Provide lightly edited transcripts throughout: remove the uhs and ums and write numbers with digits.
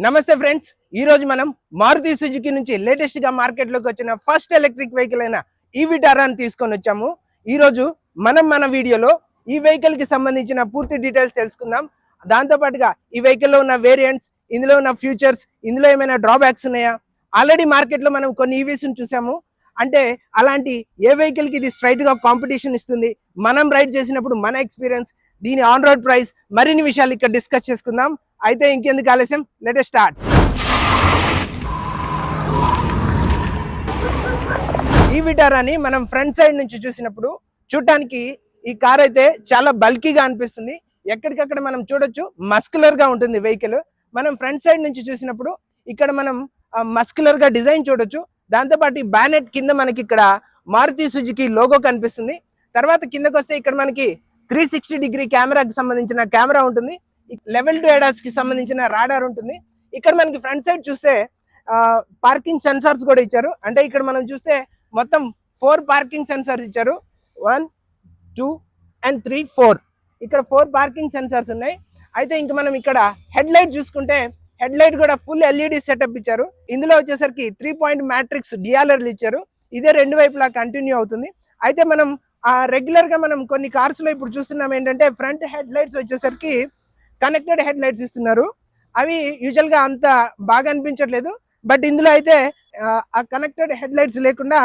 నమస్తే ఫ్రెండ్స్, ఈ రోజు మనం మారుతి సుజుకి నుంచి లేటెస్ట్ గా మార్కెట్ లోకి వచ్చిన ఫస్ట్ ఎలక్ట్రిక్ వెహికల్ అయిన ఈవిటారాని తీసుకొని వచ్చాము. ఈ రోజు మన వీడియోలో ఈ వెహికల్ కి సంబంధించిన పూర్తి డీటెయిల్స్ తెలుసుకుందాం. దాంతో పాటుగా ఈ వెహికల్ లో ఉన్న వేరియంట్స్, ఇందులో ఉన్న ఫ్యూచర్స్, ఇందులో ఏమైనా డ్రాబ్యాక్స్ ఉన్నాయా, ఆల్రెడీ మార్కెట్ లో మనం కొన్ని ఈవీస్ చూసాము. అంటే అలాంటి ఏ వెహికల్ కి ఇది స్ట్రైట్ గా కాంపిటీషన్ ఇస్తుంది, మనం రైడ్ చేసినప్పుడు మన ఎక్స్పీరియన్స్, దీని ఆన్ రోడ్ ప్రైస్, మరిన్ని విషయాలు ఇక్కడ డిస్కస్ చేసుకుందాం. అయితే ఇంకెందుకు ఆలస్యం, లెట్ us స్టార్ట్. ఈ విటారాని మనం ఫ్రంట్ సైడ్ నుంచి చూసినప్పుడు చూడటానికి ఈ కార్ అయితే చాలా బల్కీగా అనిపిస్తుంది. ఎక్కడికక్కడ మనం చూడొచ్చు మస్కులర్ గా ఉంటుంది వెహికల్. మనం ఫ్రంట్ సైడ్ నుంచి చూసినప్పుడు ఇక్కడ మనం మస్కులర్ గా డిజైన్ చూడొచ్చు. దాంతోపాటు ఈ బ్యానెట్ కింద మనకి ఇక్కడ మారుతి సుజుకి లోగో కనిపిస్తుంది. తర్వాత కిందకు వస్తే ఇక్కడ మనకి 360 డిగ్రీ కెమెరాకి సంబంధించిన కెమెరా ఉంటుంది. లెవెల్ 2 ADAS కి సంబంధించిన రాడార్ ఉంటుంది. ఇక్కడ మనకి ఫ్రంట్ సైడ్ చూస్తే పార్కింగ్ సెన్సార్స్ కూడా ఇచ్చారు. అంటే ఇక్కడ మనం చూస్తే మొత్తం 4 పార్కింగ్ సెన్సార్స్ ఇచ్చారు. 1, 2 and 3, 4. ఇక్కడ 4 పార్కింగ్ సెన్సార్స్ ఉన్నాయి. అయితే ఇంకా మనం ఇక్కడ హెడ్ లైట్ చూసుకుంటే హెడ్ లైట్ కూడా ఫుల్ ఎల్ఈడి సెటప్ ఇచ్చారు. ఇందులో వచ్చేసరికి 3 పాయింట్ మ్యాట్రిక్స్ డిఆర్ఎల్ ఇచ్చారు. ఇదే రెండు వైపులా కంటిన్యూ అవుతుంది. అయితే మనం రెగ్యులర్ గా మనం కొన్ని కార్స్ లో ఇప్పుడు చూస్తున్నాం ఏంటంటే ఫ్రంట్ హెడ్ లైట్స్ వచ్చేసరికి కనెక్టెడ్ హెడ్ లైట్స్ ఇస్తున్నారు. అవి యూజువల్ గా అంత బాగా అనిపించట్లేదు. బట్ ఇందులో అయితే ఆ కనెక్టెడ్ హెడ్ లైట్స్ లేకుండా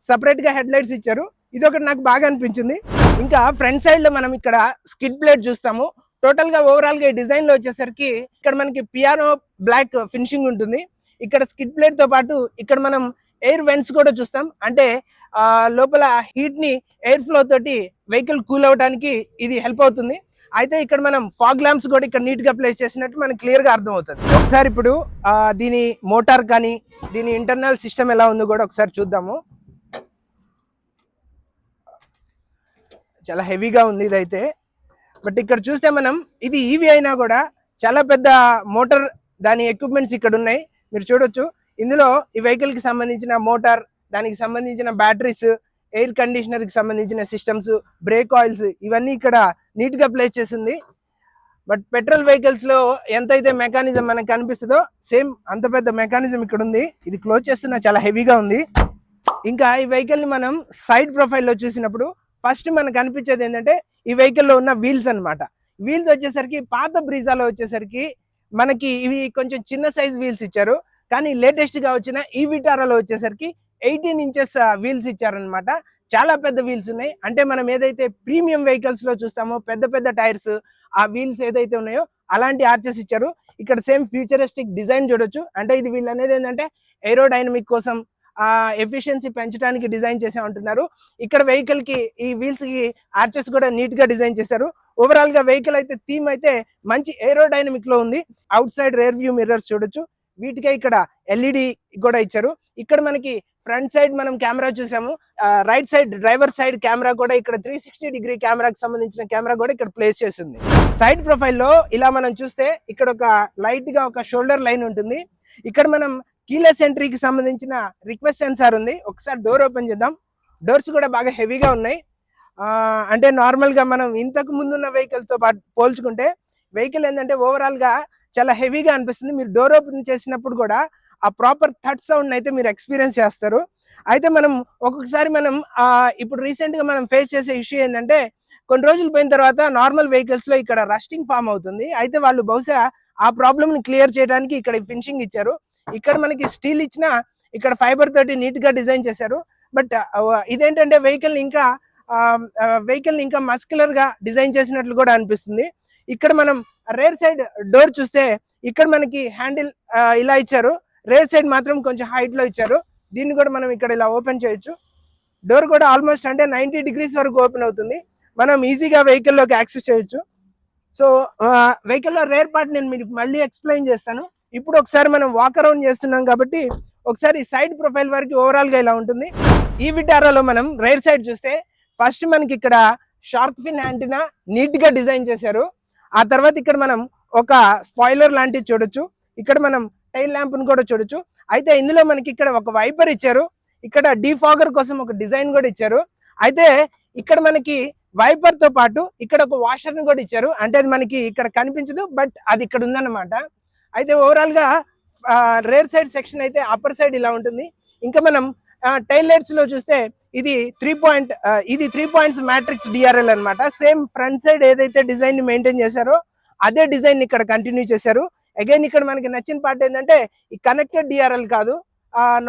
సపరేట్ గా హెడ్ లైట్స్ ఇచ్చారు. ఇది ఒకటి నాకు బాగా అనిపించింది. ఇంకా ఫ్రంట్ సైడ్ లో మనం ఇక్కడ స్కిడ్ ప్లేట్ చూస్తాము. టోటల్ గా ఓవరాల్ గా ఈ డిజైన్ లో వచ్చేసరికి ఇక్కడ మనకి పియానో బ్లాక్ ఫినిషింగ్ ఉంటుంది. ఇక్కడ స్కిడ్ ప్లేట్ తో పాటు ఇక్కడ మనం ఎయిర్ వెంట్స్ కూడా చూస్తాం. అంటే లోపల హీట్ ని ఎయిర్ ఫ్లో తోటి వెహికల్ కూల్ అవడానికి ఇది హెల్ప్ అవుతుంది. అయితే ఇక్కడ మనం ఫాగ్ ల్యాంప్స్ కూడా ఇక్కడ నీట్ గా ప్లేస్ చేసినట్టు మనకి క్లియర్ గా అర్థం అవుతుంది. ఒకసారి ఇప్పుడు దీని మోటార్ కానీ దీని ఇంటర్నల్ సిస్టమ్ ఎలా ఉందో కూడా ఒకసారి చూద్దాము. చాలా హెవీగా ఉంది ఇదైతే. బట్ ఇక్కడ చూస్తే మనం ఇది ఈవీ అయినా కూడా చాలా పెద్ద మోటార్, దాని ఎక్విప్మెంట్స్ ఇక్కడ ఉన్నాయి. మీరు చూడొచ్చు ఇందులో ఈ వెహికల్ కి సంబంధించిన మోటార్, దానికి సంబంధించిన బ్యాటరీస్, ఎయిర్ కండిషనర్ కి సంబంధించిన సిస్టమ్స్, బ్రేక్ ఆయిల్స్, ఇవన్నీ ఇక్కడ నీట్ గా ప్లేస్ చేసింది. బట్ పెట్రోల్ వెహికల్స్ లో ఎంతైతే మెకానిజం మనకు కనిపిస్తుందో సేమ్ అంత పెద్ద మెకానిజం ఇక్కడ ఉంది. ఇది క్లోజ్ చేస్తున్నా చాలా హెవీగా ఉంది. ఇంకా ఈ వెహికల్ ని మనం సైడ్ ప్రొఫైల్ లో చూసినప్పుడు ఫస్ట్ మనకు కనిపించేది ఏంటంటే ఈ వెహికల్ లో ఉన్న వీల్స్ అన్నమాట. వీల్స్ వచ్చేసరికి పాత బ్రీజాలో వచ్చేసరికి మనకి ఇవి కొంచెం చిన్న సైజ్ వీల్స్ ఇచ్చారు. కానీ లేటెస్ట్ గా వచ్చిన ఈ విటారాలో వచ్చేసరికి 18 ఇంచెస్ వీల్స్ ఇచ్చారనమాట. చాలా పెద్ద వీల్స్ ఉన్నాయి. అంటే మనం ఏదైతే ప్రీమియం వెహికల్స్ లో చూస్తామో పెద్ద పెద్ద టైర్స్, ఆ వీల్స్ ఏదైతే ఉన్నాయో అలాంటి ఆర్చెస్ ఇచ్చారు. ఇక్కడ సేమ్ ఫ్యూచరిస్టిక్ డిజైన్ చూడొచ్చు. అంటే ఇది వీళ్ళు అనేది ఏంటంటే ఏరోడైనమిక్ కోసం ఎఫిషియన్సీ పెంచడానికి డిజైన్ చేసే ఉంటున్నారు. ఇక్కడ వెహికల్ కి ఈ వీల్స్ కి ఆర్చెస్ కూడా నీట్ గా డిజైన్ చేశారు. ఓవరాల్ గా వెహికల్ అయితే థీమ్ అయితే మంచి ఏరోడైనమిక్ లో ఉంది. Out side rear view mirrors చూడొచ్చు. వీటికే ఇక్కడ ఎల్ఈడి కూడా ఇచ్చారు. ఇక్కడ మనకి ఫ్రంట్ సైడ్ మనం కెమెరా చూసాము. Right side driver side camera కూడా ఇక్కడ 360 డిగ్రీ కెమెరాకి సంబంధించిన కెమెరా కూడా ఇక్కడ ప్లేస్ చేసింది. సైడ్ ప్రొఫైల్లో ఇలా మనం చూస్తే ఇక్కడ ఒక లైట్ గా ఒక షోల్డర్ లైన్ ఉంటుంది. ఇక్కడ మనం కీలెస్ ఎంట్రీకి సంబంధించిన రిక్వెస్ట్ సెన్సార్ ఉంది. ఒకసారి డోర్ ఓపెన్ చేద్దాం. డోర్స్ కూడా బాగా హెవీగా ఉన్నాయి. అంటే నార్మల్ గా మనం ఇంతకు ముందున్న వెహికల్ తో పాటు పోల్చుకుంటే వెహికల్ ఏంటంటే ఓవరాల్ గా చాలా హెవీగా అనిపిస్తుంది. మీరు డోర్ ఓపెన్ చేసినప్పుడు కూడా ఆ ప్రాపర్ థడ్ సౌండ్ అయితే మీరు ఎక్స్పీరియన్స్ చేస్తారు. అయితే మనం ఒక్కొక్కసారి మనం ఇప్పుడు రీసెంట్ గా మనం ఫేస్ చేసే ఇష్యూ ఏంటంటే కొన్ని రోజులు పోయిన తర్వాత నార్మల్ వెహికల్స్ లో ఇక్కడ రస్టింగ్ ఫామ్ అవుతుంది. అయితే వాళ్ళు బహుశా ఆ ప్రాబ్లమ్ ని క్లియర్ చేయడానికి ఇక్కడ ఫినిషింగ్ ఇచ్చారు. ఇక్కడ మనకి స్టీల్ ఇచ్చిన ఇక్కడ ఫైబర్ తోటి నీట్ గా డిజైన్ చేశారు. బట్ ఇదేంటంటే వెహికల్ ఇంకా మస్కులర్ గా డిజైన్ చేసినట్లు కూడా అనిపిస్తుంది. ఇక్కడ మనం రేర్ సైడ్ డోర్ చూస్తే ఇక్కడ మనకి హ్యాండిల్ ఇలా ఇచ్చారు. రేర్ సైడ్ మాత్రం కొంచెం హైట్ లో ఇచ్చారు. దీన్ని కూడా మనం ఇక్కడ ఇలా ఓపెన్ చేయొచ్చు. డోర్ కూడా ఆల్మోస్ట్ అంటే 90 డిగ్రీస్ వరకు ఓపెన్ అవుతుంది. మనం ఈజీగా వెహికల్ లోకి యాక్సెస్ చేయొచ్చు. సో వెహికల్ లో రేర్ పార్ట్ నేను మీకు మళ్ళీ ఎక్స్ప్లెయిన్ చేస్తాను. ఇప్పుడు ఒకసారి మనం వాక్ అరౌండ్ చేస్తున్నాం కాబట్టి ఒకసారి సైడ్ ప్రొఫైల్ వరకు ఓవరాల్ గా ఇలా ఉంటుంది. ఈ విటారాలో మనం రైట్ సైడ్ చూస్తే ఫస్ట్ మనకి ఇక్కడ షార్క్ ఫిన్ యాంటీనా నీట్ గా డిజైన్ చేశారు. ఆ తర్వాత ఇక్కడ మనం ఒక స్పాయిలర్ లాంటివి చూడొచ్చు. ఇక్కడ మనం టైల్ ల్యాంప్ ను కూడా చూడొచ్చు. అయితే ఇందులో మనకి ఇక్కడ ఒక వైపర్ ఇచ్చారు. ఇక్కడ డీఫాగర్ కోసం ఒక డిజైన్ కూడా ఇచ్చారు. అయితే ఇక్కడ మనకి వైపర్ తో పాటు ఇక్కడ ఒక వాషర్ ని కూడా ఇచ్చారు. అంటే అది మనకి ఇక్కడ కనిపించదు, బట్ అది ఇక్కడ ఉందన్నమాట. అయితే ఓవరాల్ గా రేర్ సైడ్ సెక్షన్ అయితే అప్పర్ సైడ్ ఇలా ఉంటుంది. ఇంకా మనం టైల్ లైట్స్ లో చూస్తే ఇది 3 పాయింట్స్ మ్యాట్రిక్స్ డిఆర్ఎల్ అన్నమాట. సేమ్ ఫ్రంట్ సైడ్ ఏదైతే డిజైన్ ని మెయింటైన్ చేశారో అదే డిజైన్ ఇక్కడ కంటిన్యూ చేశారు. అగైన్ ఇక్కడ మనకి నచ్చిన పార్ట్ ఏంటంటే ఈ కనెక్టెడ్ డిఆర్ఎల్ కాదు,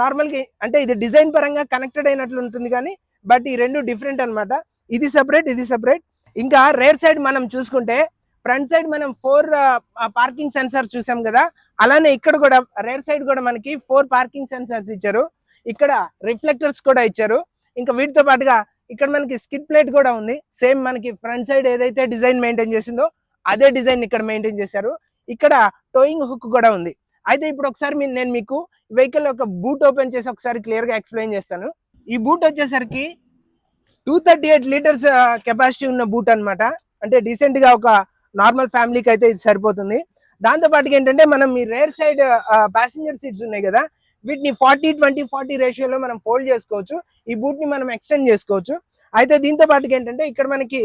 నార్మల్ గా అంటే ఇది డిజైన్ పరంగా కనెక్టెడ్ అయినట్లు ఉంటుంది కానీ బట్ ఈ రెండు డిఫరెంట్ అన్నమాట. ఇది సెపరేట్, ఇది సెపరేట్. ఇంకా రేర్ సైడ్ మనం చూసుకుంటే ఫ్రంట్ సైడ్ మనం 4 పార్కింగ్ సెన్సార్స్ చూసాం కదా, అలానే ఇక్కడ కూడా రేర్ సైడ్ కూడా మనకి 4 పార్కింగ్ సెన్సార్స్ ఇచ్చారు. ఇక్కడ రిఫ్లెక్టర్స్ కూడా ఇచ్చారు. ఇంకా వీటితో పాటుగా ఇక్కడ మనకి స్కిడ్ ప్లేట్ కూడా ఉంది. సేమ్ మనకి ఫ్రంట్ సైడ్ ఏదైతే డిజైన్ మెయింటైన్ చేసిందో అదే డిజైన్ ఇక్కడ మెయింటైన్ చేశారు. ఇక్కడ టోయింగ్ హుక్ కూడా ఉంది. అయితే ఇప్పుడు ఒకసారి నేను మీకు వెహికల్ ఒక బూట్ ఓపెన్ చేసి ఒకసారి క్లియర్ గా ఎక్స్ప్లెయిన్ చేస్తాను. ఈ బూట్ వచ్చేసరికి 238 లీటర్స్ కెపాసిటీ ఉన్న బూట్ అన్నమాట. అంటే డీసెంట్ గా ఒక నార్మల్ ఫ్యామిలీకి అయితే ఇది సరిపోతుంది. దాంతో పాటుగా ఏంటంటే మనం ఈ రేర్ సైడ్ ప్యాసింజర్ సీట్స్ ఉన్నాయి కదా, వీటిని 40-20-40 రేషియోలో మనం ఫోల్డ్ చేసుకోవచ్చు. ఈ బూట్ ని మనం ఎక్స్టెండ్ చేసుకోవచ్చు. అయితే దీంతో పాటుగా ఏంటంటే ఇక్కడ మనకి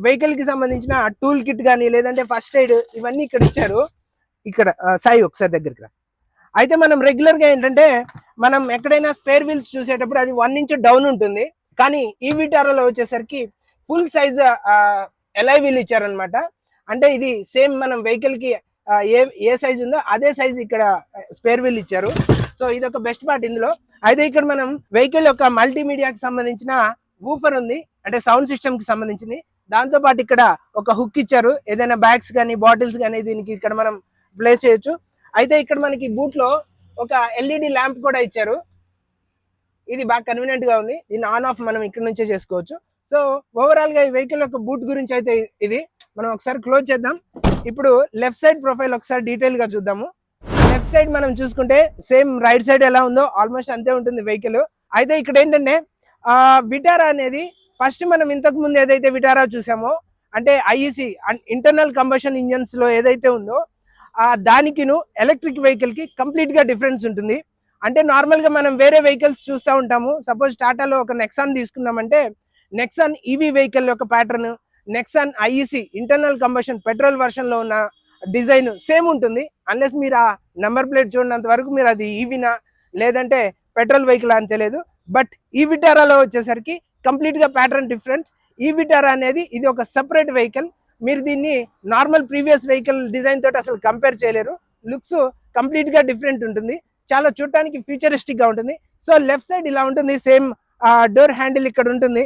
వెహికల్ కి సంబంధించిన టూల్ కిట్ కానీ లేదంటే ఫస్ట్ ఎయిడ్ ఇవన్నీ ఇక్కడ ఇచ్చారు. ఇక్కడ సాయి ఒకసారి దగ్గరికి రా. అయితే మనం రెగ్యులర్ గా ఏంటంటే మనం ఎక్కడైనా స్పేర్ వీల్స్ చూసేటప్పుడు అది 1 ఇంచ్ డౌన్ ఉంటుంది. కానీ ఈ విటారాలో వచ్చేసరికి ఫుల్ సైజ్ ఎలై వీల్ ఇచ్చారనమాట. అంటే ఇది సేమ్ మనం వెహికల్ కి ఏ సైజ్ ఉందో అదే సైజ్ ఇక్కడ స్పేర్ వీల్ ఇచ్చారు. సో ఇది ఒక బెస్ట్ పార్ట్ ఇందులో. అయితే ఇక్కడ మనం వెహికల్ యొక్క మల్టీమీడియాకి సంబంధించిన వూఫర్ ఉంది, అంటే సౌండ్ సిస్టమ్ కి సంబంధించింది. దాంతో పాటు ఇక్కడ ఒక హుక్ ఇచ్చారు, ఏదైనా బ్యాగ్స్ కానీ బాటిల్స్ కానీ దీనికి ఇక్కడ మనం ప్లేస్ చేయొచ్చు. అయితే ఇక్కడ మనకి బూట్ లో ఒక ఎల్ఈడి ల్యాంప్ కూడా ఇచ్చారు. ఇది బాగా కన్వీనియంట్ గా ఉంది. దీన్ని ఆన్ ఆఫ్ మనం ఇక్కడ నుంచే చేసుకోవచ్చు. సో ఓవరాల్ గా ఈ వెహికల్ యొక్క బూట్ గురించి అయితే ఇది మనం ఒకసారి క్లోజ్ చేద్దాం. ఇప్పుడు లెఫ్ట్ సైడ్ ప్రొఫైల్ ఒకసారి డీటెయిల్ గా చూద్దాము. లెఫ్ట్ సైడ్ మనం చూసుకుంటే సేమ్ రైట్ సైడ్ ఎలా ఉందో ఆల్మోస్ట్ అంతే ఉంటుంది వెహికల్. అయితే ఇక్కడ ఏంటంటే విటారా అనేది ఫస్ట్ మనం ఇంతకు ముందు ఏదైతే విటారా చూసామో అంటే ఐఈసి ఇంటర్నల్ కంబషన్ ఇంజన్స్ లో ఏదైతే ఉందో దానికిను ఎలక్ట్రిక్ వెహికల్ కి కంప్లీట్ గా డిఫరెన్స్ ఉంటుంది. అంటే నార్మల్ గా మనం వేరే వెహికల్స్ చూస్తూ ఉంటాము. సపోజ్ టాటాలో ఒక నెక్సాన్ తీసుకున్నామంటే నెక్సాన్ ఈవీ వెహికల్ యొక్క pattern, Nexon IEC internal combustion petrol version లో ఉన్న డిజైన్ సేమ్ ఉంటుంది. అన్లెస్ మీరు ఆ నంబర్ ప్లేట్ చూడనంత వరకు మీరు అది ఈవీనా లేదంటే పెట్రోల్ వెహికల్ అని తెలియదు. బట్ ఈ విటారాలో వచ్చేసరికి కంప్లీట్ గా ప్యాటర్న్ డిఫరెంట్. ఈ విటారా అనేది ఇది ఒక సెపరేట్ వెహికల్. మీరు దీన్ని నార్మల్ ప్రీవియస్ వెహికల్ డిజైన్ తోటి అసలు కంపేర్ చేయలేరు. లుక్స్ కంప్లీట్ గా డిఫరెంట్ ఉంటుంది, చాలా చూడటానికి ఫ్యూచరిస్టిక్ గా ఉంటుంది. సో లెఫ్ట్ సైడ్ ఇలా ఉంటుంది. సేమ్ డోర్ హ్యాండిల్ ఇక్కడ ఉంటుంది.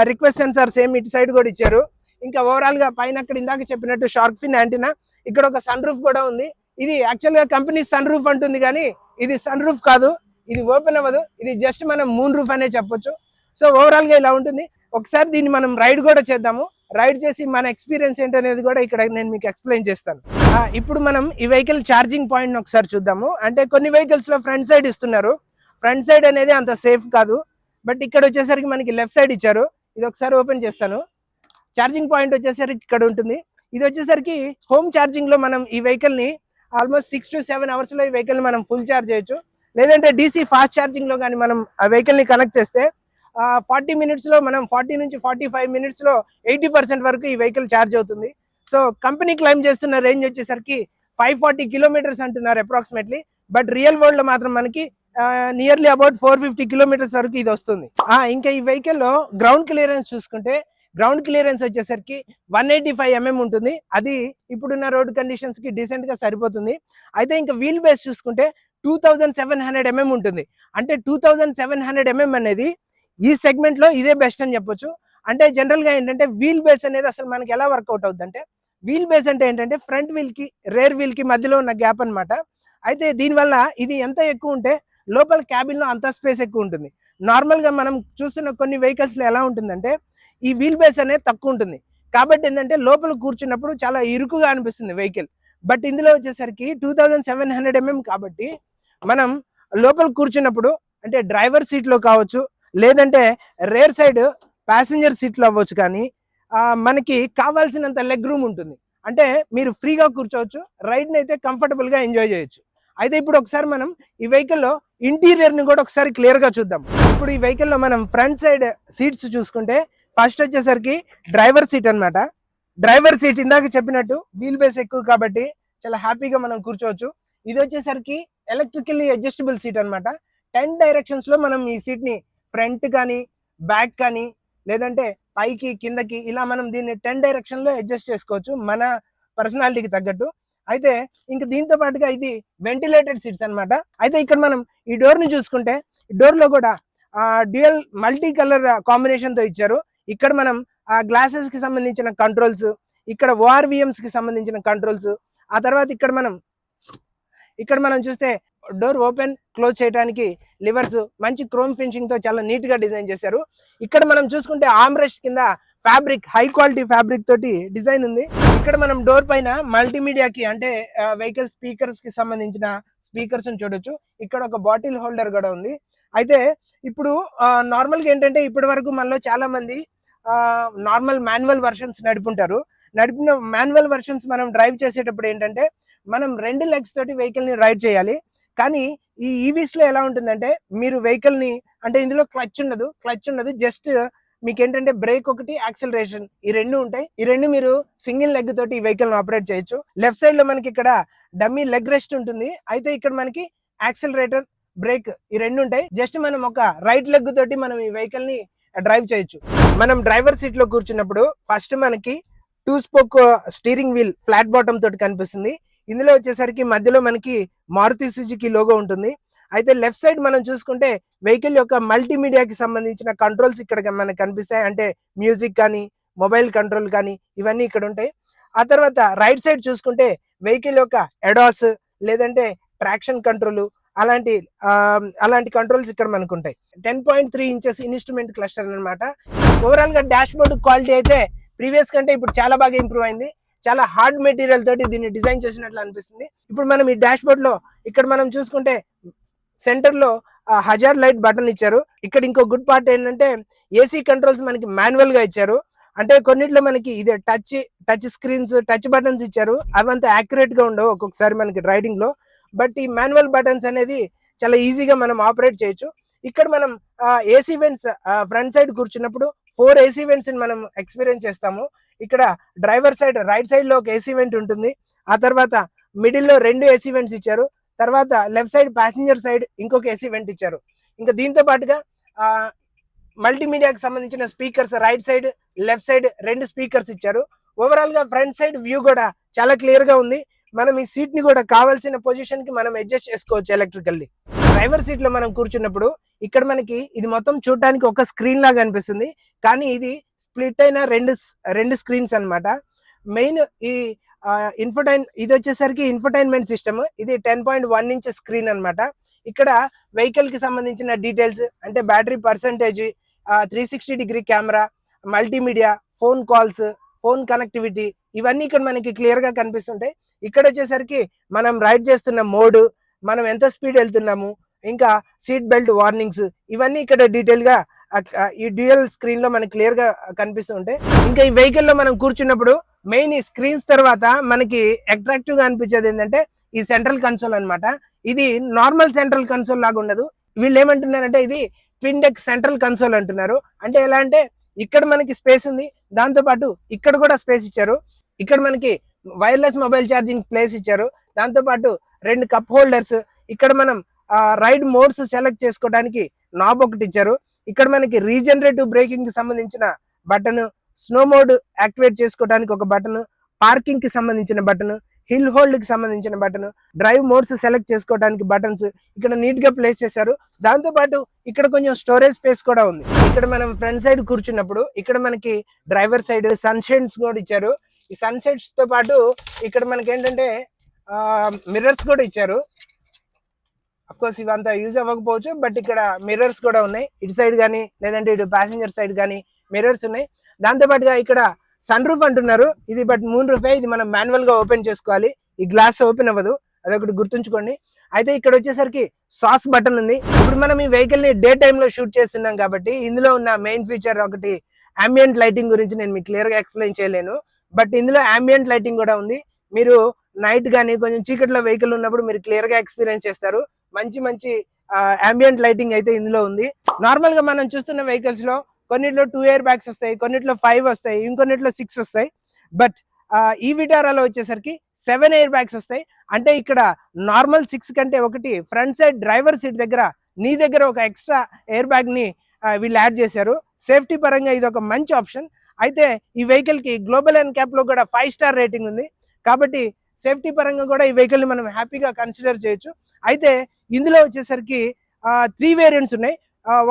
రిక్వెస్ట్ సెన్సార్ సేమ్ ఇటు సైడ్ కూడా ఇచ్చారు. ఇంకా ఓవరాల్ గా పైన అక్కడ ఇందాక చెప్పినట్టు షార్క్ ఫిన్ యాంటీనా, ఇక్కడ ఒక సన్ రూఫ్ కూడా ఉంది. ఇది యాక్చువల్ గా కంపెనీ సన్ రూఫ్ అంటుంది కానీ ఇది సన్ రూఫ్ కాదు, ఇది ఓపెన్ అవ్వదు. ఇది జస్ట్ మనం మూన్ రూఫ్ అనే చెప్పొచ్చు. సో ఓవరాల్ గా ఇలా ఉంటుంది. ఒకసారి దీన్ని మనం రైడ్ కూడా చేద్దాము. రైడ్ చేసి మన ఎక్స్పీరియన్స్ ఏంటనేది కూడా ఇక్కడ నేను మీకు ఎక్స్ప్లెయిన్ చేస్తాను. ఇప్పుడు మనం ఈ వెహికల్ ఛార్జింగ్ పాయింట్ ఒకసారి చూద్దాము. అంటే కొన్ని వెహికల్స్ లో ఫ్రంట్ సైడ్ ఇస్తున్నారు. ఫ్రంట్ సైడ్ అనేది అంత సేఫ్ కాదు. బట్ ఇక్కడ వచ్చేసరికి మనకి లెఫ్ట్ సైడ్ ఇచ్చారు. ఇది ఒకసారి ఓపెన్ చేస్తాను. ఛార్జింగ్ పాయింట్ వచ్చేసరికి ఇక్కడ ఉంటుంది. ఇది వచ్చేసరికి హోమ్ ఛార్జింగ్ లో మనం ఈ వెహికల్ ని ఆల్మోస్ట్ 6 to 7 అవర్స్ లో ఈ వెహికల్ ని మనం ఫుల్ ఛార్జ్ చేయొచ్చు. లేదంటే డీసీ ఫాస్ట్ ఛార్జింగ్ లో కానీ మనం ఆ వెహికల్ ని కనెక్ట్ చేస్తే 40 minutes లో మనం 40 నుంచి 45 minutes లో 80% వరకు ఈ వెహికల్ ఛార్జ్ అవుతుంది. సో కంపెనీ క్లైమ్ చేస్తున్న రేంజ్ వచ్చేసరికి 540 kilometers అంటున్నారు అప్రాక్సిమేట్లీ. బట్ రియల్ వరల్డ్ లో మాత్రం మనకి నియర్లీ అబౌట్ 450 kilometers వరకు ఇది వస్తుంది. ఇంకా ఈ వెహికల్ లో గ్రౌండ్ క్లియరెన్స్ చూసుకుంటే గ్రౌండ్ క్లియరెన్స్ వచ్చేసరికి 185 mm ఉంటుంది. అది ఇప్పుడున్న రోడ్ కండిషన్స్ కి డీసెంట్ గా సరిపోతుంది. అయితే ఇంకా వీల్ బేస్ చూసుకుంటే 2700 mm ఉంటుంది. అంటే 2700 mm అనేది ఈ సెగ్మెంట్ లో ఇదే బెస్ట్ అని చెప్పొచ్చు. అంటే జనరల్ గా ఏంటంటే వీల్ బేస్ అనేది అసలు మనకి ఎలా వర్కౌట్ అవుతుంది అంటే, వీల్ బేస్ అంటే ఏంటంటే ఫ్రంట్ వీల్ కి రేర్ వీల్ కి మధ్యలో ఉన్న గ్యాప్ అన్నమాట. అయితే దీనివల్ల ఇది ఎంత ఎక్కువ ఉంటే లోపల క్యాబిన్ లో అంత స్పేస్ ఎక్కువ ఉంటుంది. నార్మల్ గా మనం చూస్తున్న కొన్ని వెహికల్స్ లో ఎలా ఉంటుందంటే ఈ వీల్ బేస్ అనేది తక్కువ ఉంటుంది. కాబట్టి ఏంటంటే లోపల కూర్చున్నప్పుడు చాలా ఇరుకుగా అనిపిస్తుంది వెహికల్. బట్ ఇందులో వచ్చేసరికి 2700 mm కాబట్టి మనం లోపల కూర్చున్నప్పుడు అంటే డ్రైవర్ సీట్ లో కావచ్చు లేదంటే రేర్ సైడ్ ప్యాసింజర్ సీట్ లో అవ్వచ్చు, కానీ మనకి కావాల్సినంత లెగ్ రూమ్ ఉంటుంది. అంటే మీరు ఫ్రీగా కూర్చోవచ్చు, రైడ్ ని అయితే కంఫర్టబుల్ గా ఎంజాయ్ చేయొచ్చు. అయితే ఇప్పుడు ఒకసారి మనం ఈ వెహికల్ లో ఇంటీరియర్ ని కూడా ఒకసారి క్లియర్ గా చూద్దాం. ఇప్పుడు ఈ వెహికల్ లో మనం ఫ్రంట్ సైడ్ సీట్స్ చూసుకుంటే ఫస్ట్ వచ్చేసరికి డ్రైవర్ సీట్ అన్నమాట. డ్రైవర్ సీట్ ఇందాక చెప్పినట్టు వీల్ బేస్ ఎక్కువ కాబట్టి చాలా హ్యాపీగా మనం కూర్చోవచ్చు. ఇది వచ్చేసరికి ఎలక్ట్రికల్లీ అడ్జస్టబుల్ సీట్ అన్నమాట. 10 డైరెక్షన్స్ లో మనం ఈ సీట్ ని ఫ్రంట్ కానీ బ్యాక్ కానీ లేదంటే పైకి కిందకి ఇలా మనం దీన్ని 10 డైరెక్షన్ లో అడ్జస్ట్ చేసుకోవచ్చు మన పర్సనాలిటీకి తగ్గట్టు. అయితే ఇంక దీంతో పాటుగా ఇది వెంటిలేటెడ్ సీట్స్ అన్నమాట. అయితే ఇక్కడ మనం ఈ డోర్ ని చూసుకుంటే డోర్ లో కూడా డ్యూయల్ మల్టీ కలర్ కాంబినేషన్ తో ఇచ్చారు. ఇక్కడ మనం ఆ గ్లాసెస్ కి సంబంధించిన కంట్రోల్స్, ఇక్కడ ఓఆర్విఎంస్ కి సంబంధించిన కంట్రోల్స్, ఆ తర్వాత ఇక్కడ మనం చూస్తే డోర్ ఓపెన్ క్లోజ్ చేయడానికి లివర్స్ మంచి క్రోమ్ ఫినిషింగ్ తో చాలా నీట్ గా డిజైన్ చేశారు. ఇక్కడ మనం చూసుకుంటే ఆర్మ్రెస్ట్ కింద ఫ్యాబ్రిక్ హై క్వాలిటీ ఫ్యాబ్రిక్ తోటి డిజైన్ ఉంది. ఇక్కడ మనం డోర్ పైన మల్టీమీడియాకి అంటే వెహికల్ స్పీకర్స్ కి సంబంధించిన స్పీకర్స్ చూడొచ్చు. ఇక్కడ ఒక బాటిల్ హోల్డర్ కూడా ఉంది. అయితే ఇప్పుడు నార్మల్ గా ఏంటంటే ఇప్పటి వరకు మనలో చాలా మంది నార్మల్ మాన్యువల్ వర్షన్స్ నడిపిన మాన్యువల్ వర్షన్స్ మనం డ్రైవ్ చేసేటప్పుడు ఏంటంటే మనం 2 లెగ్స్ తోటి వెహికల్ ని రైడ్ చేయాలి. కానీ ఈ ఈవీస్ లో ఎలా ఉంటుందంటే మీరు వెహికల్ ని అంటే ఇందులో క్లచ్ ఉండదు, జస్ట్ మీకు ఏంటంటే బ్రేక్ ఒకటి, యాక్సిలరేషన్ ఈ రెండు ఉంటాయి. ఈ రెండు మీరు సింగిల్ లెగ్ తోటి ఈ వెహికల్ ని ఆపరేట్ చేయొచ్చు. లెఫ్ట్ సైడ్ లో మనకి ఇక్కడ డమ్మీ లెగ్ రెస్ట్ ఉంటుంది. అయితే ఇక్కడ మనకి యాక్సిలరేటర్, బ్రేక్ ఈ రెండు ఉంటాయి. జస్ట్ మనం ఒక రైట్ లెగ్ తోటి మనం ఈ వెహికల్ ని డ్రైవ్ చేయొచ్చు. మనం డ్రైవర్ సీట్ లో కూర్చున్నప్పుడు ఫస్ట్ మనకి 2 spoke steering wheel flat bottom తోటి కనిపిస్తుంది. ఇందులో వచ్చేసరికి మధ్యలో మనకి మారుతి సుజుకి లోగో ఉంటుంది. అయితే లెఫ్ట్ సైడ్ మనం చూసుకుంటే వెహికల్ యొక్క మల్టీమీడియాకి సంబంధించిన కంట్రోల్స్ ఇక్కడ మనకు కనిపిస్తాయి. అంటే మ్యూజిక్ కానీ మొబైల్ కంట్రోల్ కానీ ఇవన్నీ ఇక్కడ ఉంటాయి. ఆ తర్వాత రైట్ సైడ్ చూసుకుంటే వెహికల్ యొక్క ఎడాస్ లేదంటే ట్రాక్షన్ కంట్రోల్ అలాంటి కంట్రోల్స్ ఇక్కడ మనకు ఉంటాయి. 10.3 ఇంచెస్ ఇన్స్ట్రుమెంట్ క్లస్టర్ అన్నమాట. ఓవరాల్ గా డాష్ బోర్డ్ క్వాలిటీ అయితే ప్రీవియస్ కంటే ఇప్పుడు చాలా బాగా ఇంప్రూవ్ అయింది. చాలా హార్డ్ మెటీరియల్ తోటి దీన్ని డిజైన్ చేసినట్లు అనిపిస్తుంది. ఇప్పుడు మనం ఈ డాష్ బోర్డ్ లో ఇక్కడ మనం చూసుకుంటే సెంటర్ లో హజార్ లైట్ బటన్ ఇచ్చారు. ఇక్కడ ఇంకో గుడ్ పార్ట్ ఏంటంటే ఏసీ కంట్రోల్స్ మనకి మాన్యువల్ గా ఇచ్చారు. అంటే కొన్నిట్లో మనకి ఇదే టచ్ స్క్రీన్స్, టచ్ బటన్స్ ఇచ్చారు. అవంతా యాక్యురేట్ గా ఉండవు ఒక్కొక్కసారి మనకి రైడింగ్ లో. బట్ ఈ మాన్యువల్ బటన్స్ అనేది చాలా ఈజీగా మనం ఆపరేట్ చేయొచ్చు. ఇక్కడ మనం ఏసీ వెంట్స్ ఫ్రంట్ సైడ్ కూర్చున్నప్పుడు 4 ఏసీ వెంట్స్ మనం ఎక్స్పీరియన్స్ చేస్తాము. ఇక్కడ డ్రైవర్ సైడ్ రైట్ సైడ్ లో ఒక ఏసీ వెంట్ ఉంటుంది. ఆ తర్వాత మిడిల్ లో 2 ఏసీ వెంట్స్ ఇచ్చారు. తర్వాత లెఫ్ట్ సైడ్ ప్యాసింజర్ సైడ్ ఇంకొక ఏసీ వెంట్ ఇచ్చారు. ఇంకా దీంతో పాటుగా మల్టీమీడియాకి సంబంధించిన speakers right side left side 2 speakers ఇచ్చారు. ఓవరాల్ గా ఫ్రంట్ సైడ్ వ్యూ కూడా చాలా క్లియర్ గా ఉంది. మనం ఈ సీట్ ని కూడా కావాల్సిన పొజిషన్ కి మనం అడ్జస్ట్ చేసుకోవచ్చు ఎలక్ట్రికల్లీ. డ్రైవర్ సీట్ లో మనం కూర్చున్నప్పుడు ఇక్కడ మనకి ఇది మొత్తం చూడటానికి ఒక స్క్రీన్ లాగా అనిపిస్తుంది. కానీ ఇది స్ప్లిట్ అయిన రెండు స్క్రీన్స్ అన్నమాట. మెయిన్ ఈ ఇది వచ్చేసరికి ఇన్ఫోటైన్మెంట్ సిస్టమ్. ఇది 10.1 ఇంచ్ స్క్రీన్ అన్నమాట. ఇక్కడ వెహికల్ కి సంబంధించిన డీటెయిల్స్ అంటే battery percentage, 360 degree camera, multimedia, phone calls, phone connectivity ఇవన్నీ ఇక్కడ మనకి క్లియర్ గా కనిపిస్తుంటాయి. ఇక్కడ వచ్చేసరికి మనం రైడ్ చేస్తున్న మోడ్, మనం ఎంత స్పీడ్ వెళ్తున్నాము, ఇంకా సీట్ బెల్ట్ వార్నింగ్స్ ఇవన్నీ ఇక్కడ డీటెయిల్ గా ఈ డ్యూయల్ స్క్రీన్ లో మనకి క్లియర్ గా కనిపిస్తూ ఉంటాయి. ఇంకా ఈ వెహికల్ లో మనం కూర్చున్నప్పుడు మెయిన్ ఈ స్క్రీన్స్ తర్వాత మనకి అట్రాక్టివ్ గా అనిపించేది ఏంటంటే ఈ సెంట్రల్ కన్సోల్ అన్నమాట. ఇది నార్మల్ సెంట్రల్ కన్సోల్ లాగా ఉండదు. వీళ్ళు ఏమంటున్నారంటే ఇది ట్విన్ డెక్ సెంట్రల్ కన్సోల్ అంటున్నారు. అంటే ఎలా అంటే ఇక్కడ మనకి స్పేస్ ఉంది, దాంతో పాటు ఇక్కడ కూడా స్పేస్ ఇచ్చారు. ఇక్కడ మనకి వైర్లెస్ మొబైల్ ఛార్జింగ్ ప్లేస్ ఇచ్చారు. దాంతో పాటు 2 కప్ హోల్డర్స్, ఇక్కడ మనం రైడ్ మోడ్స్ సెలెక్ట్ చేసుకోవడానికి నాబ్ ఒకటి ఇచ్చారు. ఇక్కడ మనకి రీజనరేటివ్ బ్రేకింగ్ కి సంబంధించిన బటన్, స్నో మోడ్ యాక్టివేట్ చేసుకోవడానికి ఒక బటన్, పార్కింగ్ కి సంబంధించిన బటన్, హిల్ హోల్డ్ కి సంబంధించిన బటన్, డ్రైవ్ మోడ్స్ సెలెక్ట్ చేసుకోవడానికి బటన్స్ ఇక్కడ నీట్ గా ప్లేస్ చేశారు. దాంతో పాటు ఇక్కడ కొంచెం స్టోరేజ్ స్పేస్ కూడా ఉంది. ఇక్కడ మనం ఫ్రంట్ సైడ్ కూర్చున్నప్పుడు ఇక్కడ మనకి డ్రైవర్ సైడ్ సన్ షేడ్స్ కూడా ఇచ్చారు. ఈ సన్ షేడ్స్ తో పాటు ఇక్కడ మనకి ఏంటంటే మిర్రర్స్ కూడా ఇచ్చారు. అఫ్ కోర్స్ ఇవంతా యూజ్ అవ్వకపోవచ్చు, బట్ ఇక్కడ మిర్రర్స్ కూడా ఉన్నాయి. ఇటు సైడ్ కానీ లేదంటే ఇటు ప్యాసింజర్ సైడ్ కానీ మిర్రర్స్ ఉన్నాయి. దాంతో పాటుగా ఇక్కడ సన్ రూఫ్ అంటున్నారు. ఇది బట్ మూన్ రూఫే, ఇది మనం మాన్యువల్ గా ఓపెన్ చేసుకోవాలి. ఈ గ్లాస్ ఓపెన్ అవ్వదు, అదొకటి గుర్తుంచుకోండి. అయితే ఇక్కడ వచ్చేసరికి సాస్ బటన్ ఉంది. ఇప్పుడు మనం ఈ వెహికల్ ని డే టైమ్ లో షూట్ చేస్తున్నాం కాబట్టి ఇందులో ఉన్న మెయిన్ ఫీచర్ ఒకటి అంబియంట్ లైటింగ్ గురించి నేను మీకు క్లియర్ గా ఎక్స్ప్లెయిన్ చేయలేను. బట్ ఇందులో అంబియంట్ లైటింగ్ కూడా ఉంది. మీరు నైట్ గానీ కొంచెం చీకట్లో వెహికల్ ఉన్నప్పుడు మీరు క్లియర్ గా ఎక్స్పీరియన్స్ చేస్తారు. మంచి అంబియంట్ లైటింగ్ అయితే ఇందులో ఉంది. నార్మల్ గా మనం చూస్తున్న వెహికల్స్ లో కొన్నిట్లో 2 ఎయిర్ బ్యాగ్స్ వస్తాయి, కొన్నిట్లో 5 వస్తాయి, ఇంకొన్నిట్లో 6 వస్తాయి. బట్ ఈ విటారాలో వచ్చేసరికి 7 ఎయిర్ బ్యాగ్స్ వస్తాయి. అంటే ఇక్కడ నార్మల్ 6 కంటే ఒకటి ఫ్రంట్ సైడ్ డ్రైవర్ సీట్ దగ్గర నీ దగ్గర ఒక ఎక్స్ట్రా ఎయిర్ బ్యాగ్ని వీళ్ళు యాడ్ చేశారు. సేఫ్టీ పరంగా ఇది ఒక మంచి ఆప్షన్. అయితే ఈ వెహికల్కి గ్లోబల్ ఎన్క్యాప్లో కూడా 5 స్టార్ రేటింగ్ ఉంది. కాబట్టి సేఫ్టీ పరంగా కూడా ఈ వెహికల్ని మనం హ్యాపీగా కన్సిడర్ చేయొచ్చు. అయితే ఇందులో వచ్చేసరికి 3 వేరియంట్స్ ఉన్నాయి.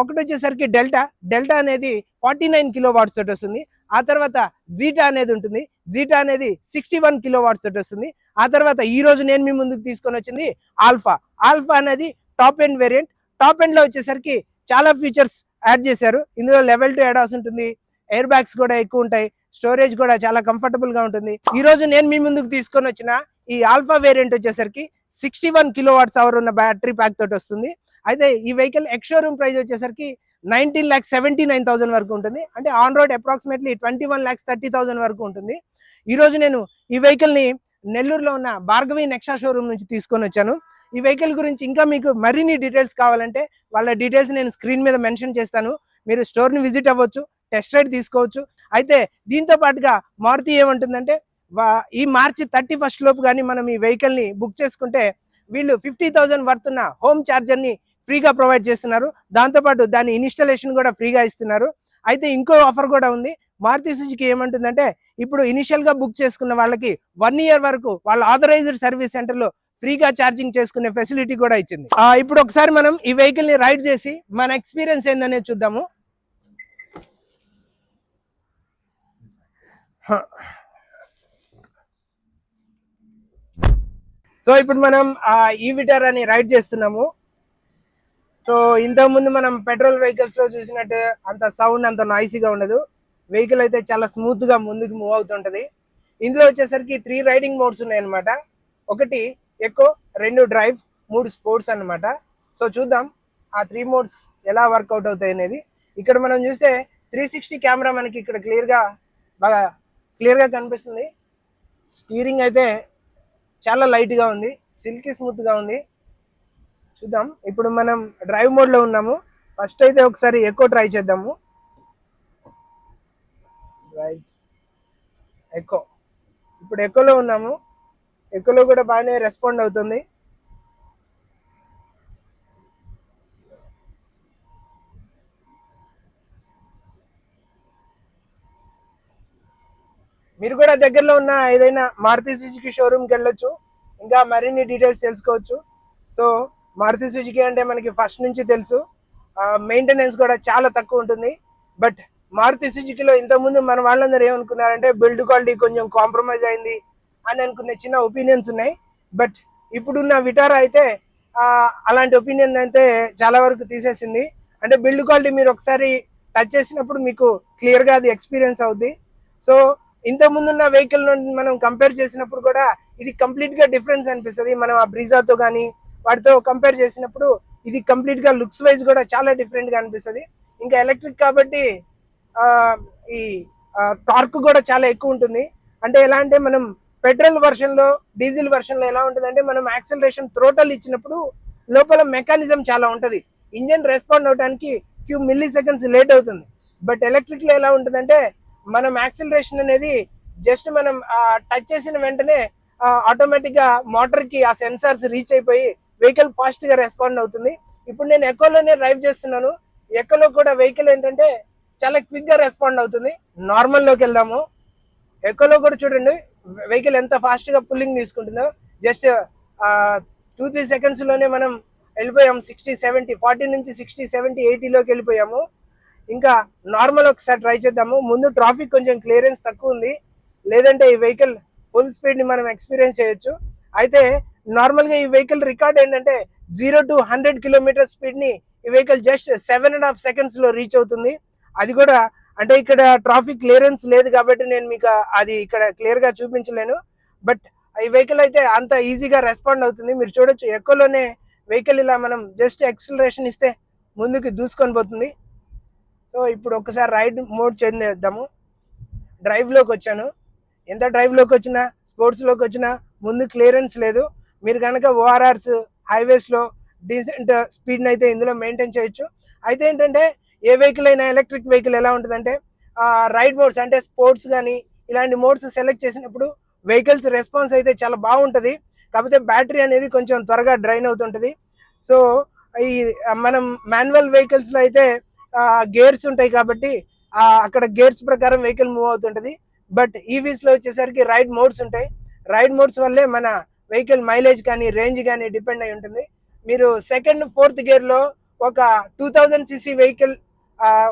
ఒకటి వచ్చేసరికి డెల్టా అనేది 49 కిలో వాట్స్ తోటి వస్తుంది. ఆ తర్వాత జీటా అనేది ఉంటుంది. జీటా అనేది 61 కిలో వాట్స్ తోటి వస్తుంది. ఆ తర్వాత ఈ రోజు నేను మీ ముందుకు తీసుకొని వచ్చింది ఆల్ఫా అనేది top end variant. Top end లో వచ్చేసరికి చాలా ఫీచర్స్ యాడ్ చేశారు. ఇందులో లెవెల్ 2 అడాస్ ఉంటుంది, ఎయిర్ బ్యాగ్స్ కూడా ఎక్కువ ఉంటాయి, స్టోరేజ్ కూడా చాలా కంఫర్టబుల్ గా ఉంటుంది. ఈ రోజు నేను మీ ముందుకు తీసుకొని వచ్చిన ఈ ఆల్ఫా వేరియంట్ వచ్చేసరికి 61 కిలో వాట్స్ అవర్ ఉన్న బ్యాటరీ ప్యాక్ తోటి వస్తుంది. అయితే ఈ వెహికల్ ఎక్స్ షోరూమ్ ప్రైస్ వచ్చేసరికి 19,79,000 వరకు ఉంటుంది. అంటే ఆన్ రోడ్ అప్రాక్సిమేట్లీ 21,30,000 వరకు ఉంటుంది. ఈ రోజు నేను ఈ వెహికల్ ని నెల్లూరులో ఉన్న భార్గవి నెక్సా షోరూమ్ నుంచి తీసుకొని వచ్చాను. ఈ వెహికల్ గురించి ఇంకా మీకు మరిన్ని డీటెయిల్స్ కావాలంటే వాళ్ళ డీటెయిల్స్ నేను స్క్రీన్ మీద మెన్షన్ చేస్తాను. మీరు స్టోర్ ని విజిట్ అవ్వచ్చు, టెస్ట్ రైడ్ తీసుకోవచ్చు. అయితే దీంతో పాటుగా మారుతి ఏమంటుందంటే ఈ మార్చి 31 లోపు కానీ మనం ఈ వెహికల్ ని బుక్ చేసుకుంటే వీళ్ళు 50,000 వర్త్ ఉన్న హోమ్ చార్జర్ ని ఫ్రీగా ప్రొవైడ్ చేస్తున్నారు. దాంతోపాటు దాని ఇన్స్టాలేషన్ కూడా ఫ్రీగా ఇస్తున్నారు. అయితే ఇంకో ఆఫర్ కూడా ఉంది. మారుతి సుజుకి ఏమంటుందంటే ఇప్పుడు ఇనిషియల్ గా బుక్ చేసుకున్న వాళ్ళకి 1 ఇయర్ వరకు వాళ్ళ ఆథరైజ్డ్ సర్వీస్ సెంటర్ లో ఫ్రీగా ఛార్జింగ్ చేసుకునే ఫెసిలిటీ కూడా ఇచ్చింది. ఇప్పుడు ఒకసారి మనం ఈ వెహికల్ ని రైడ్ చేసి మన ఎక్స్పీరియన్స్ ఏందనేది చూద్దాము. సో ఇప్పుడు మనం ఈ విటారాని రైడ్ చేస్తున్నాము. సో ఇంతకుముందు మనం పెట్రోల్ వెహికల్స్ లో చూసినట్టు అంత సౌండ్ అంత నాయిసీగా ఉండదు. వెహికల్ అయితే చాలా స్మూత్ గా ముందుకు మూవ్ అవుతుంటది. ఇందులో వచ్చేసరికి 3 రైడింగ్ మోడ్స్ ఉన్నాయి అనమాట. ఒకటి ఎకో, 2 డ్రైవ్, 3 స్పోర్ట్స్ అనమాట. సో చూద్దాం ఆ 3 మోడ్స్ ఎలా వర్కౌట్ అవుతాయి అనేది. ఇక్కడ మనం చూస్తే 360 కెమెరా మనకి ఇక్కడ బాగా క్లియర్ గా కనిపిస్తుంది. స్టీరింగ్ అయితే చాలా లైట్ గా ఉంది, సిల్కీ స్మూత్ గా ఉంది. చూద్దాం. ఇప్పుడు మనం డ్రైవ్ మోడ్ లో ఉన్నాము. ఫస్ట్ అయితే ఒకసారి ఎకో ట్రై చేద్దాము. Drive eco. ఇప్పుడు ఎకోలో ఉన్నాము. ఎకోలో కూడా బాగానే రెస్పాండ్ అవుతుంది. మీరు కూడా దగ్గరలో ఉన్న ఏదైనా మారుతి సుజుకి షోరూమ్కి వెళ్ళొచ్చు, ఇంకా మరిన్ని డీటెయిల్స్ తెలుసుకోవచ్చు. సో మారుతి సుజుకి అంటే మనకి ఫస్ట్ నుంచి తెలుసు, మెయింటెనెన్స్ కూడా చాలా తక్కువ ఉంటుంది. బట్ మారుతి సుజుకిలో ఇంతకుముందు మన వాళ్ళందరూ ఏమనుకున్నారంటే బిల్డ్ క్వాలిటీ కొంచెం కాంప్రమైజ్ అయింది అని అనుకునే చిన్న ఒపీనియన్స్ ఉన్నాయి. బట్ ఇప్పుడున్న విటారా అయితే అలాంటి ఒపీనియన్ అయితే చాలా వరకు తీసేసింది. అంటే బిల్డ్ క్వాలిటీ మీరు ఒకసారి టచ్ చేసినప్పుడు మీకు క్లియర్గా అది ఎక్స్పీరియన్స్ అవుద్ది. సో ఇంతకుముందున్న వెహికల్ నుండి మనం కంపేర్ చేసినప్పుడు కూడా ఇది కంప్లీట్ గా డిఫరెన్స్ అనిపిస్తుంది. మనం ఆ బ్రీజాతో కానీ వాటితో కంపేర్ చేసినప్పుడు ఇది కంప్లీట్ గా లుక్స్ వైజ్ కూడా చాలా డిఫరెంట్ గా అనిపిస్తుంది. ఇంకా ఎలక్ట్రిక్ కాబట్టి ఈ టార్క్ కూడా చాలా ఎక్కువ ఉంటుంది. అంటే ఎలా అంటే మనం పెట్రోల్ వర్షన్ లో, డీజిల్ వర్షన్ లో ఎలా ఉంటుంది అంటే మనం యాక్సిలరేషన్ థ్రోటల్ ఇచ్చినప్పుడు లోపల మెకానిజం చాలా ఉంటది, ఇంజన్ రెస్పాండ్ అవడానికి ఫ్యూ మిల్లీ సెకండ్స్ లేట్ అవుతుంది. బట్ ఎలక్ట్రిక్ లో ఎలా ఉంటుందంటే మనం యాక్సిలరేషన్ అనేది జస్ట్ మనం టచ్ చేసిన వెంటనే ఆటోమేటిక్ గా మోటార్ కి ఆ సెన్సార్స్ రీచ్ అయిపోయి వెహికల్ ఫాస్ట్ గా రెస్పాండ్ అవుతుంది. ఇప్పుడు నేను ఎకోలోనే డ్రైవ్ చేస్తున్నాను. ఎకోలో కూడా వెహికల్ ఏంటంటే చాలా క్విక్ గా రెస్పాండ్ అవుతుంది. నార్మల్ లోకి వెళ్దాము. ఎకోలో కూడా చూడండి వెహికల్ ఎంత ఫాస్ట్ గా పుల్లింగ్ తీసుకుంటుందో. జస్ట్ 2-3 సెకండ్స్ లోనే మనం వెళ్ళిపోయాం 60-70, 40 నుంచి 60-70, 80లోకి వెళ్ళిపోయాము. ఇంకా నార్మల్ ఒకసారి ట్రై చేద్దాము. ముందు ట్రాఫిక్ కొంచెం క్లియరెన్స్ తక్కువ ఉంది, లేదంటే ఈ వెహికల్ ఫుల్ స్పీడ్ ని మనం ఎక్స్పీరియన్స్ చేయొచ్చు. అయితే నార్మల్ గా ఈ వెహికల్ రికార్డ్ ఏంటంటే 0 to 100 కిలోమీటర్ స్పీడ్ ని ఈ వెహికల్ జస్ట్ 7.5 seconds లో రీచ్ అవుతుంది. అది కూడా అంటే ఇక్కడ ట్రాఫిక్ క్లియరెన్స్ లేదు కాబట్టి నేను మీకు అది ఇక్కడ క్లియర్ గా చూపించలేను. బట్ ఈ వెహికల్ అయితే అంత ఈజీగా రెస్పాండ్ అవుతుంది. మీరు చూడొచ్చు ఎకోలోనే వెహికల్ ఇలా మనం జస్ట్ యాక్సిలరేషన్ ఇస్తే ముందుకు దూసుకొని పోతుంది. సో ఇప్పుడు ఒకసారి రైడ్ మోడ్ చేంజ్ చేద్దాము. డ్రైవ్ లోకి వచ్చాను. ఎంత డ్రైవ్ లోకి వచ్చినా, స్పోర్ట్స్ లోకి వచ్చినా ముందు క్లియరెన్స్ లేదు. మీరు కనుక ఓఆర్ఆర్స్, హైవేస్ లో డీసెంట్ స్పీడ్ అయితే ఇందులో మెయింటైన్ చేయొచ్చు. అయితే ఏంటంటే ఏ వెహికల్ అయినా ఎలక్ట్రిక్ వెహికల్ ఎలా ఉంటుందంటే రైడ్ మోడ్స్ అంటే స్పోర్ట్స్ కానీ ఇలాంటి మోడ్స్ సెలెక్ట్ చేసినప్పుడు వెహికల్స్ రెస్పాన్స్ అయితే చాలా బాగుంటుంది. కాకపోతే బ్యాటరీ అనేది కొంచెం త్వరగా డ్రైన్ అవుతుంటుంది. సో ఈ మనం మాన్యువల్ వెహికల్స్లో అయితే గేర్స్ ఉంటాయి కాబట్టి అక్కడ గేర్స్ ప్రకారం వెహికల్ మూవ్ అవుతుంటుంది. బట్ ఈవీస్లో వచ్చేసరికి రైడ్ మోడ్స్ ఉంటాయి. రైడ్ మోడ్స్ వల్లే మన వెహికల్ మైలేజ్ కానీ రేంజ్ కానీ డిపెండ్ అయి ఉంటుంది. మీరు సెకండ్ ఫోర్త్ గేర్లో ఒక 2000 cc వెహికల్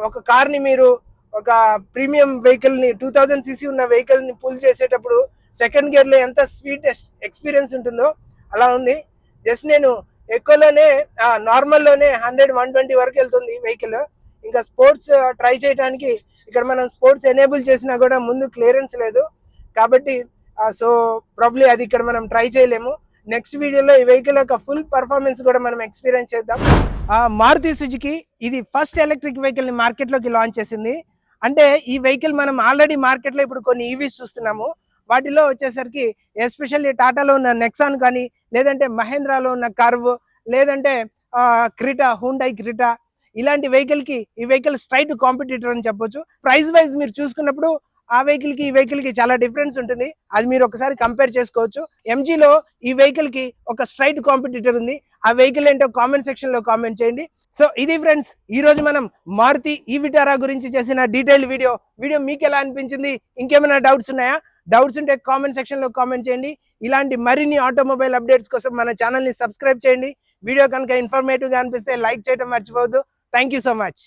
ఒక కార్ని మీరు ఒక ప్రీమియం వెహికల్ని 2000 cc ఉన్న వెహికల్ని పుల్ చేసేటప్పుడు సెకండ్ గేర్లో ఎంత స్వీట్ ఎక్స్పీరియన్స్ ఉంటుందో అలా ఉంది. జస్ట్ నేను ఎక్కువలోనే నార్మల్లోనే 100-120 వరకు వెళ్తుంది వెహికల్. ఇంకా స్పోర్ట్స్ ట్రై చేయడానికి ఇక్కడ మనం స్పోర్ట్స్ ఎనేబుల్ చేసినా కూడా ముందు క్లియరెన్స్ లేదు కాబట్టి సో ప్రాబ్లీ అది ఇక్కడ మనం ట్రై చేయలేము. నెక్స్ట్ వీడియోలో ఈ వెహికల్ యొక్క ఫుల్ పర్ఫార్మెన్స్ కూడా మనం ఎక్స్పీరియన్స్ చేద్దాం. మారుతి సుజుకి ఇది ఫస్ట్ ఎలక్ట్రిక్ వెహికల్ ని మార్కెట్లోకి లాంచ్ చేసింది. అంటే ఈ వెహికల్ మనం ఆల్రెడీ మార్కెట్లో ఇప్పుడు కొన్ని ఈవీస్ చూస్తున్నాము. వాటిలో వచ్చేసరికి ఎస్పెషల్లీ టాటాలో ఉన్న నెక్సాన్ కానీ, లేదంటే మహేంద్రాలో ఉన్న కర్వ్, లేదంటే క్రిటా, హుండై క్రిటా, ఇలాంటి వెహికల్కి ఈ వెహికల్ స్ట్రైట్ కాంపిటీటర్ అని చెప్పొచ్చు. ప్రైస్ వైజ్ మీరు చూసుకున్నప్పుడు ఆ వెహికల్కి ఈ వెహికల్కి చాలా డిఫరెన్స్ ఉంటుంది. అది మీరు ఒకసారి కంపేర్ చేసుకోవచ్చు. ఎంజీలో ఈ వెహికల్కి ఒక స్ట్రైట్ కాంపిటీటర్ ఉంది. ఆ వెహికల్ ఏంటో కామెంట్ సెక్షన్లో కామెంట్ చేయండి. సో ఇది ఫ్రెండ్స్, ఈ రోజు మనం మారుతి ఈ విటారా గురించి చేసిన డీటెయిల్డ్ వీడియో మీకు ఎలా అనిపించింది? ఇంకేమైనా డౌట్స్ ఉన్నాయా? డౌట్స్ ఉంటే కామెంట్ సెక్షన్లో కామెంట్ చేయండి. ఇలాంటి మరిన్ని ఆటోమొబైల్ అప్డేట్స్ కోసం మన ఛానల్ని సబ్స్క్రైబ్ చేయండి. వీడియో కనుక ఇన్ఫర్మేటివ్గా అనిపిస్తే లైక్ చేయడం మర్చిపోవద్దు. Thank you so much.